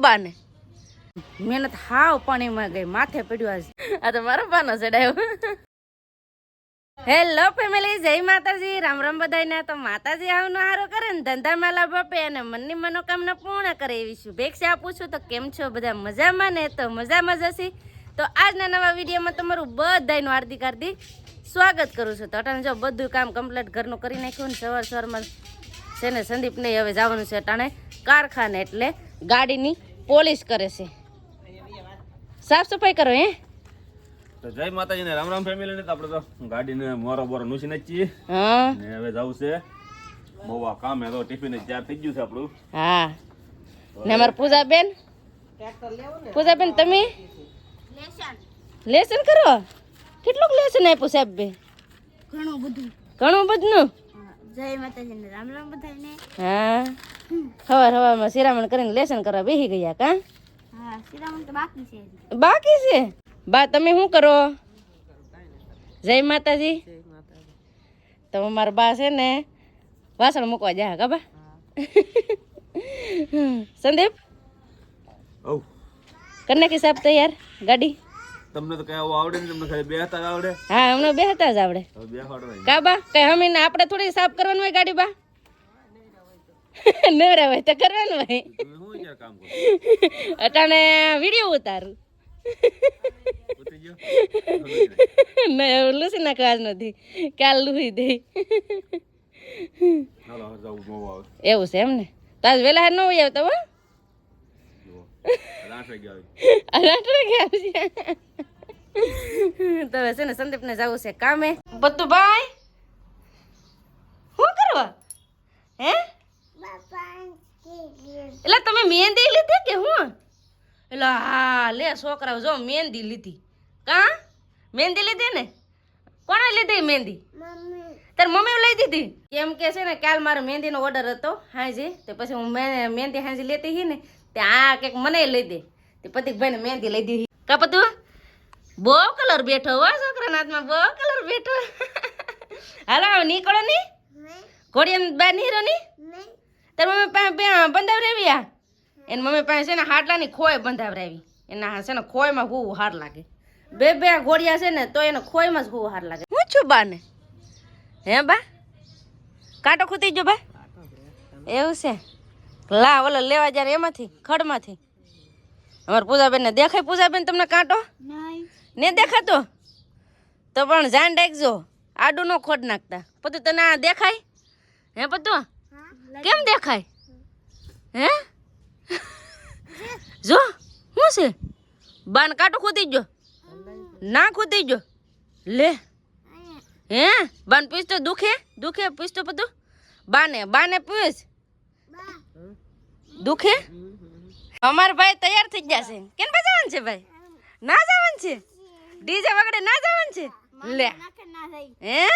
બાને મહેનત હાવ પાણીમાં ગઈ, માથે પડ્યું આજ. આ તો મારો બાનો ચડાયો. હેલો ફેમિલી, જય માતાજી, રામ રામ બધાને. તો માતાજી આવનો હારો કરે ને ધંધામાં લાભ આપે અને મનની મનોકામના પૂર્ણ કરે એવી શુભેચ્છા આપું છું. તો કેમ છો બધા, મજામાં ને? તો મજામાં જ હશી. તો આજના નવા વિડીયોમાં તમારું બધાનું હાર્દિક હાર્દિક સ્વાગત કરું છું. તો અટાણે જો બધું કામ કમ્પ્લીટ ઘરનું કરી નાખ્યું ને સવારમાં છે ને સંદીપને હવે જવાનું છે અટાણે કારખાને, એટલે ગાડીની પોલિશ કરે છે, સાફ સફાઈ કરો. હે તો જય માતાજી ને રામ રામ ફેમિલી ને. આપણે તો ગાડીને મોરો બોરો નુસી નાખીએ ને હવે જવું છે બહુ આ કામ હે. તો ટિફિન તૈયાર થઈ ગયું છે આપણું. હા ને અમાર પૂજાબેન તમે લેસન કરો. કેટલુંક લેસન આપ્યું સાહેબ બે? ઘણું બધું. જય માતાજી ને રામ રામ બધાને. હા સવારમાં શિરામણ કરીને લેસન કરવા બેસી ગયા કા? હા, શિરામણ તો બાકી છે. બાકી છે? બા તમે શું કરો? જય માતાજી. તો અમારા બા છે ને વાસણ મૂકવા જાય કા બા? સંદીપ કરી નાખી સાહેબ તૈયાર ગાડી? તમને તો કઈ આવું આવડે ને, તમને ખાલી બેહતા જ આવડે. હા અમને બેહતા જ આવડે. હવે બેહાડવાય કા બા? કઈ હમીને આપણે થોડી સાફ કરવાનું હોય ગાડી બા? નવરા હોય તો કરવાનું હોય. તમે શું યાર કામ કરો? અટાણે વિડીયો ઉતારું. ઉતરી ગયો નહીં લૂસી નાખવા જ નથી, કાલ લૂસી દે. હાલો હવે જવું બહુ આવે એવું છે એમ ને? તો આજ વેલા ન હોય આવતા હો. રાંઠ ગયા તો હવે છે ને સંદીપને જવું છે કામે. બધું ભાઈ શું કરવા? હે એટલે તમે મહેંદી લીધી કે હું? એટલે હા લે છોકરાઓ જો મહેંદી લીધી. કા મહેંદી લીધી ને? કોણે લીધી મહેંદી? તાર મમ્મી લઈ દીધી? કેમ કે છે ને કાલ મારો મહેંદીનો ઓર્ડર હતો હાજી, તો પછી હું મહેંદી હાજી લેતી હતી ને તે આ કંઈક મને લઈ દે તે પતિકભાઈને મહેંદી લઈ દીધી. કા પતું બહુ કલર બેઠો હો છોકરાના હાથમાં, બહુ કલર બેઠો. હાલો નીકળો ની ઘોડિયા બાર નીરો ની. તાર મમ્મી પાસે બંધાવરાવી આ એની મમ્મી પાસે છે ને હાડલાની ખોય બંધાવરાવી. એના છે ને ખોયમાં ઘૂવું હાર લાગે. બે ઘોડિયા છે ને તો એને ખોયમાં જ ઘૂવું હાર લાગે. હું છું બા ને? હે બા કાંટો ખૂતી ગયો બા? એવું છે? લા ઓલો લેવા જાય એમાંથી ખડમાંથી. અમારે પૂજાબેન ને દેખાય? પૂજાબેન તમને કાંટો ને દેખાતો? તો પણ જાન રાખજો, આડું નો ખોડ નાખતા. પતું તને આ દેખાય? હે પતું કેમ દેખાય? હે જો શું છે? બાન કાંટો ખૂતી ગયો? ના ખૂતી ગયો લે. હે બાન પીસ તો દુખે પીસ તો પતું બાને પીસ દુખે. અમારા ભાઈ તૈયાર થઈ ગયા છે. કેમ જવાનું છે ભાઈ? ના જવાનું છે? ડીજે વગડે ના જવાનું છે? લે હે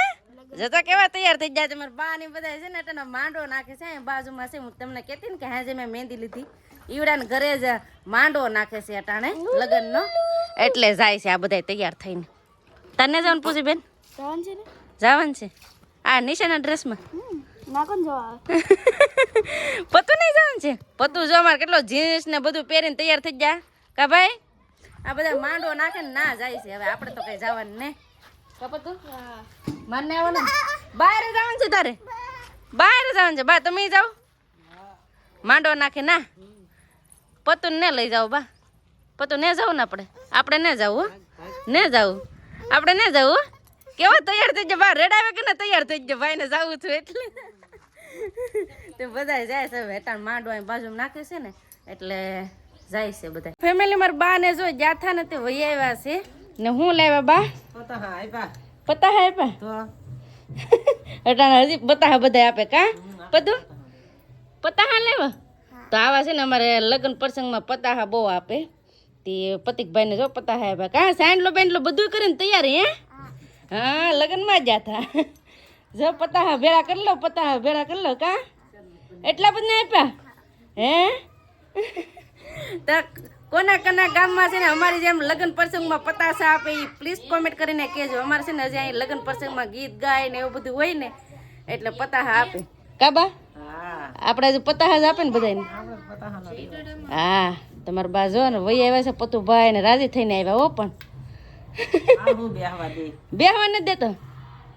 જતા કેવા તૈયાર થઈ ગયા. તમારા બા ને બધા છે ને તને માંડવો નાખે છે બાજુમાં છે. હું તમને કહેતી ને કે હાજે મેં મહેંદી લીધી, ઈવડાને ઘરે જ માંડવો નાખે છે અટાણે લગ્નનો, એટલે જાય છે આ બધા તૈયાર થઈને. તને જવાનું પૂછી બેન? જવાનું છે આ નિશાના ડ્રેસમાં? પતું નહીં જવાનું છે? પતું જો અમારે કેટલો જીન્સ ને બધું પહેરીને તૈયાર થઈ ગયા કા ભાઈ? આ બધા માંડવો નાખે ને ના જાય છે. હવે આપણે તો કઈ જવાનું ને કા પતું? મારને આવવાનું બહાર જવાનું છે તારે? બહાર જવાનું છે બા? તમે જાઓ માંડવો નાખે ના? પતું ને લઈ જાઓ બા? પતું ને જાવ ને આપણે ને જવું ને જવું આપણે ને જવું. કેવા તૈયાર થઈ ગયા બા? રેડાવે કે ના તૈયાર થઈ ગયા ભાઈ ને જવું છું એટલે તો બધા જાય છે. હેઠળ માંડવા બાજુ નાખે છે ને એટલે જાય છે બધા ફેમિલી. મારા બા ને જો જાથા ને તે વહી આવ્યા છે ને હું લાવ્યા બા? પતાહા આપ્યા. અટાણે હજી પતાહા બધા આપે કા બધું? પતાહા લેવા તો આવા છે ને અમારે લગ્ન પ્રસંગમાં પતાહા બહુ આપે. તે પતિકભાઈ ને જો પતાહા આપ્યા કા? સાંડલો બેંડલો બધું કરીને તૈયારી? હે હા લગ્નમાં જ જાતા જો પતાહા ભેળા કરી લો કા? એટલા બધા આપ્યા હે? તો કોના ગામમાં છે ને અમારી જેમ લગ્ન પ્રસંગમાં પતાસા આપે એ પ્લીઝ કોમેન્ટ કરીને કહેજો. અમારે છે ને હજી અહીં લગ્ન પ્રસંગમાં ગીત ગાય ને એવું બધું હોય ને એટલે પતાહા આપે કા બા? આપણે હજી પતાહા જ આપે ને બધાને. હા તમારા બા જો ને વહી આવ્યા છે પતુભાઈ ને રાજી થઈને આવ્યા હો પણ બેહવા નથી દેતો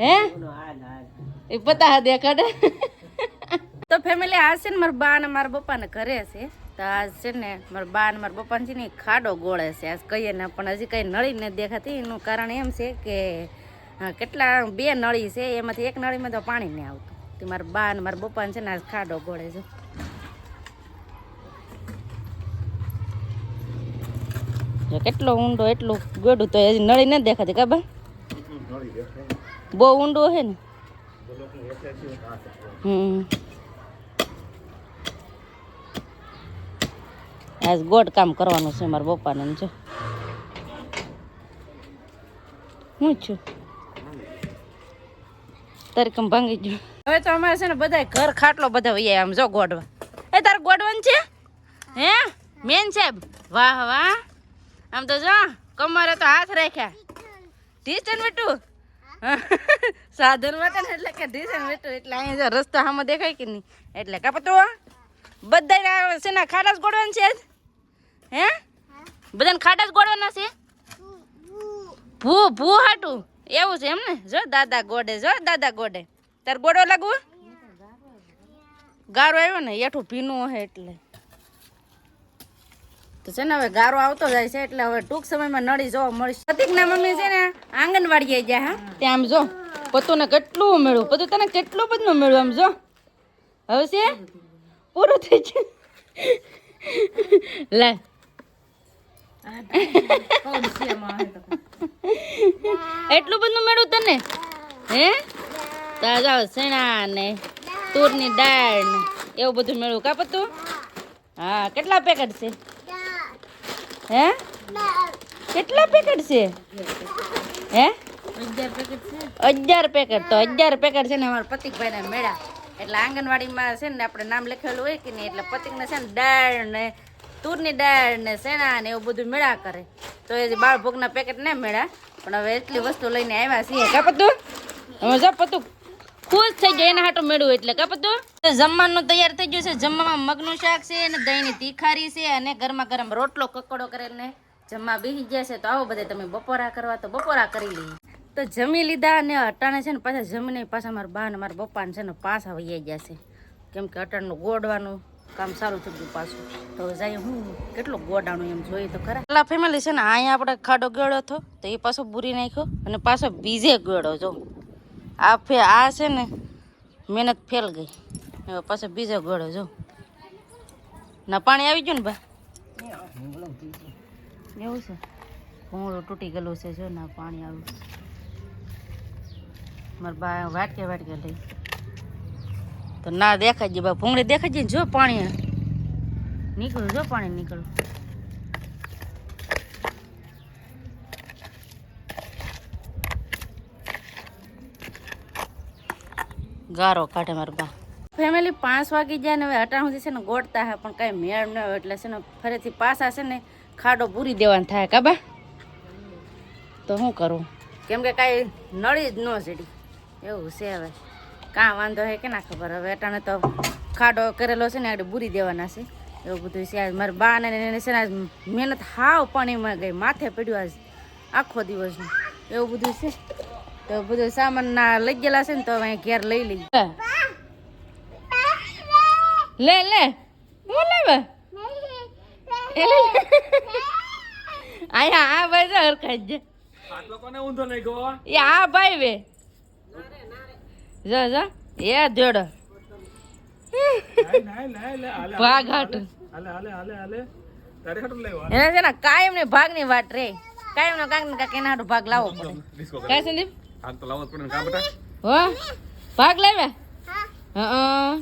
હે એ પતા દે કાઢે તો ફેમિલી આ છે ને મારા બા ને મારા પપ્પાને ઘરે છે તો આજ છે ને મારા બા ને મારા પપ્પાને છે ને ખાડો ગોળે છે આજ કહીએ ને પણ હજી કઈ નળી નથી દેખાતી એનું કારણ એમ છે કે કેટલા 2 નળી છે એમાંથી એક નળીમાં તો પાણી નહીં આવતું તે મારા બા ને મારા પપ્પાને છે ને આજ ખાડો ગોળે છે કેટલો ઊંડો એટલું ગોડું તો હજી નળી નથી દેખાતી કાબા બહુ ઊંડો હે ને આજ ગોડ કામ કરવાનું છે મારા પપ્પાને જો હું છું તરીકમ ભાંગી ગયું હવે તો અમારે છે ને બધા ઘર ખાટલો બધા વૈયા આમ જો ગોડવા એ તારે ગોડવાનું છે હે મેન સાહેબ વાહ વાહ આમ તો જો કમરે તો હાથ રાખ્યા ઢીસન મીઠું સાધન માટે ને એટલે કે ઢીસન મીઠું એટલે અહીંયા જો રસ્તો સામે દેખાય કે નહીં એટલે કાપતો બધા છે ને ખાડા જ ગોડવાનું છે હે બધાને ખાડા જ ગોડવાના છે ભૂ ભૂ હાટું એવું છે એમ ને જો દાદા ગોડે તાર ગોડો લાગુ ગારો આવ્યો ને એઠું ભીનું હે એટલે તો છે ને હવે ગારો આવતો જાય છે એટલે હવે ટૂંક સમયમાં નળી જોવા મળશે પ્રતિકના મમ્મી છે ને આંગણવાડીએ ગયા હા ત્યાં આમ જો પતુને કેટલું મેળવું પતુ તને કેટલું બધું મેળવું આમ જો હવે છે પૂરું થઈ ગયું લે એટલું બધું મેળવું તને હે તાજા સેણા ને તુરની દાળ ને એવું બધું મેળવું કા પતું હા કેટલા પેકેટ છે હે કેટલા પેકેટ છે હે 11 પેકેટ તો 11 પેકેટ છે ને અમારા પ્રતિકભાઈ ને મેળા એટલે આંગણવાડીમાં છે ને આપણે નામ લખેલું હોય કે નહીં એટલે પ્રતિકને છે ને દાળ ને તુરની દાળ ને સેણા ને એવું બધું મેળા કરે તો એ બાળ ભોગના પેકેટ ને મેળા પણ હવે એટલી વસ્તુ લઈને આવ્યા છીએ કા પતું હવે જો પતું ખુશ થઈ જાય એના હાટું મેળવું એટલે કા પતું જમવાનું તૈયાર થઈ ગયું છે જમવામાં મગનું શાક છે અને દહીંની તીખારી છે અને ગરમા ગરમ રોટલો કકડો કરેને જમવા બેસી ગયા છે તો આવો બધે તમે બપોરા કરવા તો બપોરા કરી લઈએ તો જમી લીધા અને અટાણે છે ને પાછા જમીને પાછા મારા બા ને મારા પપ્પાને છે ને પાછા વહી ગયા છે કેમ કે અટાણનું ગોડવાનું કામ સારું થઈ ગયું પાછું તો જાય હું કેટલું ગોડાણું એમ જોઈએ તો ખરા પેલા ફેમિલી છે ને અહીંયા આપણે ખાડો ગળ્યો હતો તો એ પાછો બુરી નાખ્યો અને પાછો બીજે ગળ્યો જો આ છે ને મહેનત ફેલ ગઈ હવે પાછો બીજો ગળ્યો જો ના પાણી આવી ગયું ને બા એવું છે ભૂંગળું તૂટી ગયેલું છે જો ના પાણી આવ્યું મારા બા વાટકે લઈ તો ના દેખાય છે બા ભૂંગળી દેખાય છે જો પાણી નીકળ્યું જો પાણી નીકળ્યું ગારો કાઢે મારા બા ફેમિલી 5 વાગી જાય ને હવે અટાણ સુધી છે ને ગોળતા હે પણ કાંઈ મેળ ન હોય એટલે છે ને ફરીથી પાછા છે ને ખાડો પૂરી દેવાનું થાય કાબા તો શું કરું કેમ કે કાંઈ નળી જ ન ચડી એવું છે હવે કાં વાંધો હે કે ના ખબર હવે અટાણે તો ખાડો કરેલો છે ને આગળ બુરી દેવાના છે એવું બધું છે આજ મારા બા ને એને છે ને આજ મહેનત હાવ પાણીમાં ગઈ માથે પડ્યું આજ આખો દિવસનું એવું બધું છે તો બધું સામાન ના લઈ ગયેલા છે ને તો હવે ઘેર લઈ લઈ લે હું લેવા આયા આ ભાઈ તો હરખાઈ જ આટલો કોને ઊંધો નહીં ગયો એ આ ભાઈ વે જા એ જોડો ભાગ હાટ એને છે ને કાયમ ને ભાગ ની વાટ રે કાયમ નો કાંક ને કાંક એના હાટુ ભાગ લાવવો પડે કાય સંદીપ ભાગ તો લાવવો જ પડે ને કા બેટા હો ભાગ લેવે હા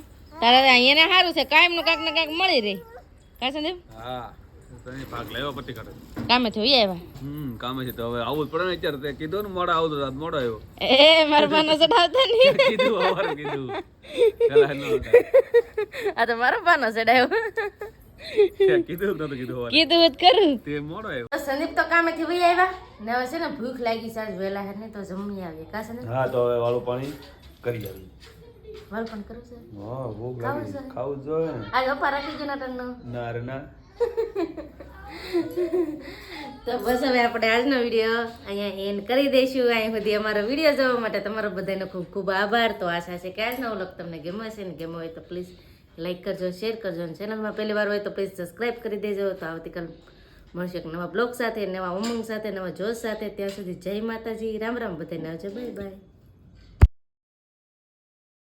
તારે એને સારું છે કાયમ નું કાંક ને કાંક મળી રહે કાય સંદીપ હા તને ભાગ લેવો પટી કાઢે કામે થી આવ્યા કામે છે તો હવે આવું જ પડે ને અત્યારે તે કીધું ને મોડા આવું તો મોડો આવ્યો એ મારા બાનો ચડાવતા નહીં કીધું અવારે કીધું પેલા ન આ તો મારો બાનો ચડાવ્યો કીધું નતું કીધું કીધું જ કરું તે મોડો આવ્યો સંદીપ તો કામે થી વહી આવ્યા ને હવે છે ને ભૂખ લાગી છે આજ વેલા હે ને તો જમી આવીએ કા સંદીપ હા તો હવે વાળું પાણી કરી આવી વાલ પણ કરું છે હા ભૂખ લાગી ખાવું જ જોઈએ ને આ ગપ્પા રાખી ગયો ના ના રે ના તો બસ હવે આપણે આજનો વિડીયો અહીંયા એન્ડ કરી દઈશું. અહીં સુધી અમારો વિડીયો જોવા માટે તમારો બધાનો ખૂબ ખૂબ આભાર. તો આશા છે કે આજનો વ્લોગ તમને ગમ્યો હશે ને ગમ્યો હોય તો પ્લીઝ લાઈક કરજો, શેર કરજો અને ચેનલમાં પહેલી વાર હોય તો પ્લીઝ સબસ્ક્રાઈબ કરી દેજો. તો આવતીકાલ મળશે એક નવા બ્લોગ સાથે, નવા ઉમંગ સાથે, નવા જોશ સાથે. ત્યાં સુધી જય માતાજી, રામ રામ, બધાને આવજો, બાય બાય.